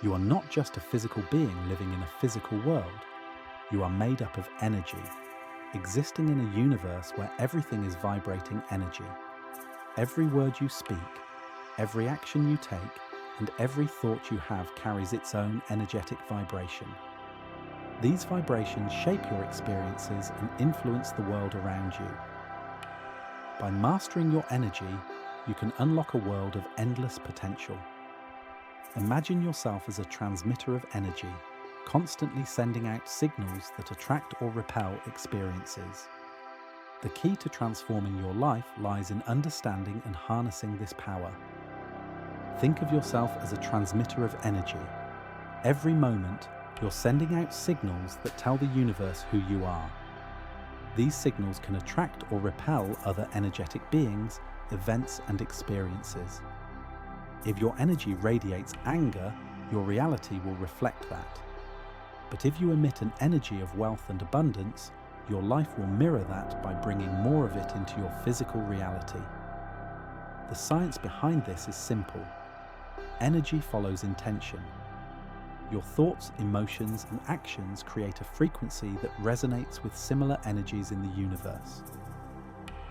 You are not just a physical being living in a physical world. You are made up of energy, existing in a universe where everything is vibrating energy. Every word you speak, every action you take, and every thought you have carries its own energetic vibration. These vibrations shape your experiences and influence the world around you. By mastering your energy, you can unlock a world of endless potential. Imagine yourself as a transmitter of energy, constantly sending out signals that attract or repel experiences. The key to transforming your life lies in understanding and harnessing this power. Think of yourself as a transmitter of energy. Every moment, you're sending out signals that tell the universe who you are. These signals can attract or repel other energetic beings, events, and experiences. If your energy radiates anger, your reality will reflect that. But if you emit an energy of wealth and abundance, your life will mirror that by bringing more of it into your physical reality. The science behind this is simple. Energy follows intention. Your thoughts, emotions, and actions create a frequency that resonates with similar energies in the universe.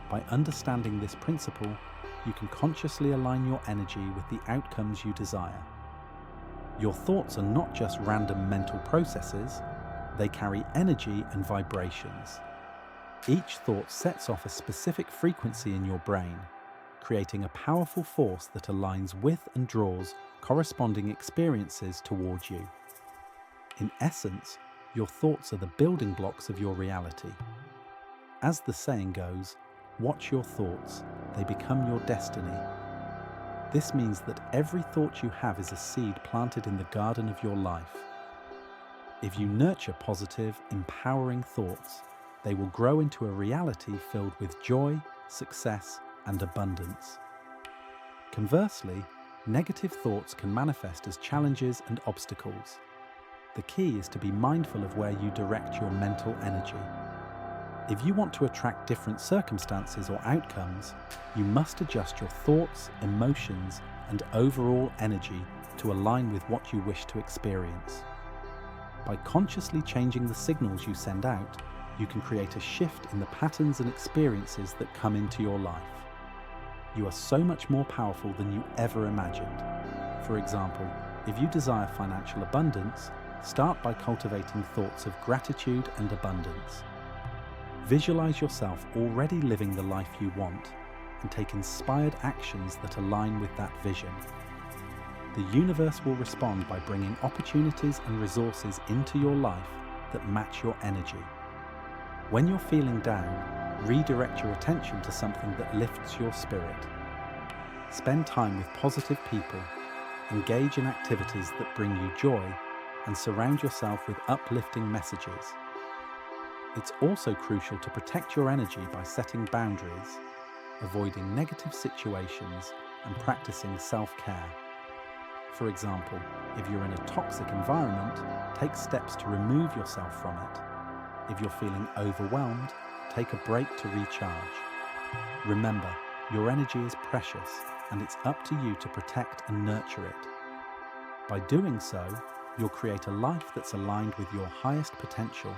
By understanding this principle, you can consciously align your energy with the outcomes you desire. Your thoughts are not just random mental processes, they carry energy and vibrations. Each thought sets off a specific frequency in your brain, creating a powerful force that aligns with and draws corresponding experiences towards you. In essence, your thoughts are the building blocks of your reality. As the saying goes, watch your thoughts, they become your destiny. This means that every thought you have is a seed planted in the garden of your life. If you nurture positive, empowering thoughts, they will grow into a reality filled with joy, success, and abundance. Conversely, negative thoughts can manifest as challenges and obstacles. The key is to be mindful of where you direct your mental energy. If you want to attract different circumstances or outcomes, you must adjust your thoughts, emotions, and overall energy to align with what you wish to experience. By consciously changing the signals you send out, you can create a shift in the patterns and experiences that come into your life. You are so much more powerful than you ever imagined. For example, if you desire financial abundance, start by cultivating thoughts of gratitude and abundance. Visualize yourself already living the life you want and take inspired actions that align with that vision. The universe will respond by bringing opportunities and resources into your life that match your energy. When you're feeling down, redirect your attention to something that lifts your spirit. Spend time with positive people, engage in activities that bring you joy, and surround yourself with uplifting messages. It's also crucial to protect your energy by setting boundaries, avoiding negative situations, and practicing self-care. For example, if you're in a toxic environment, take steps to remove yourself from it. If you're feeling overwhelmed, take a break to recharge. Remember, your energy is precious, and it's up to you to protect and nurture it. By doing so, you'll create a life that's aligned with your highest potential.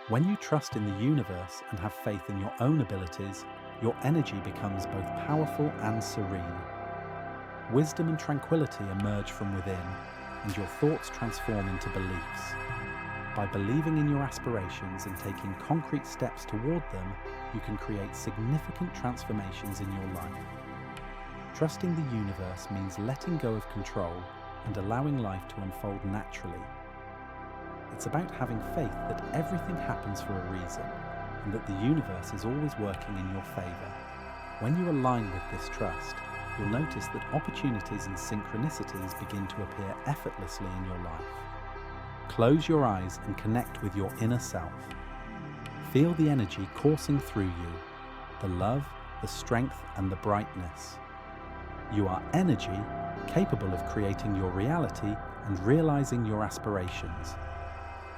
When you trust in the universe and have faith in your own abilities, your energy becomes both powerful and serene. Wisdom and tranquility emerge from within, and your thoughts transform into beliefs. By believing in your aspirations and taking concrete steps toward them, you can create significant transformations in your life. Trusting the universe means letting go of control and allowing life to unfold naturally. It's about having faith that everything happens for a reason and that the universe is always working in your favor. When you align with this trust, you'll notice that opportunities and synchronicities begin to appear effortlessly in your life. Close your eyes and connect with your inner self. Feel the energy coursing through you, the love, the strength, and the brightness. You are energy, capable of creating your reality and realizing your aspirations.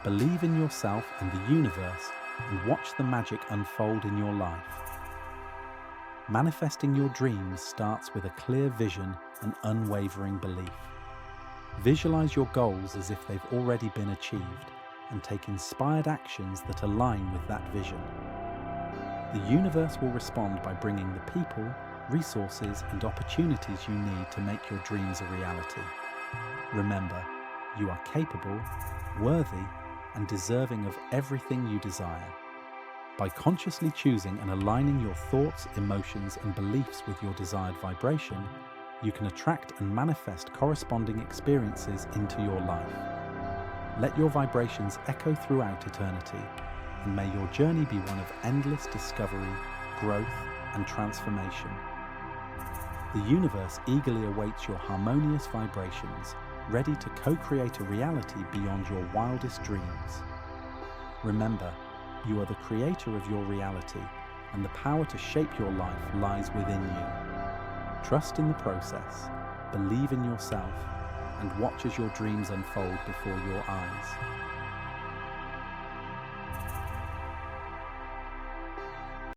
Believe in yourself and the universe and watch the magic unfold in your life. Manifesting your dreams starts with a clear vision and unwavering belief. Visualize your goals as if they've already been achieved and take inspired actions that align with that vision. The universe will respond by bringing the people, resources, and opportunities you need to make your dreams a reality. Remember, you are capable, worthy, and deserving of everything you desire. By consciously choosing and aligning your thoughts, emotions, and beliefs with your desired vibration, you can attract and manifest corresponding experiences into your life. Let your vibrations echo throughout eternity, and may your journey be one of endless discovery, growth, and transformation. The universe eagerly awaits your harmonious vibrations, ready to co-create a reality beyond your wildest dreams. Remember, you are the creator of your reality, and the power to shape your life lies within you. Trust in the process, believe in yourself, and watch as your dreams unfold before your eyes.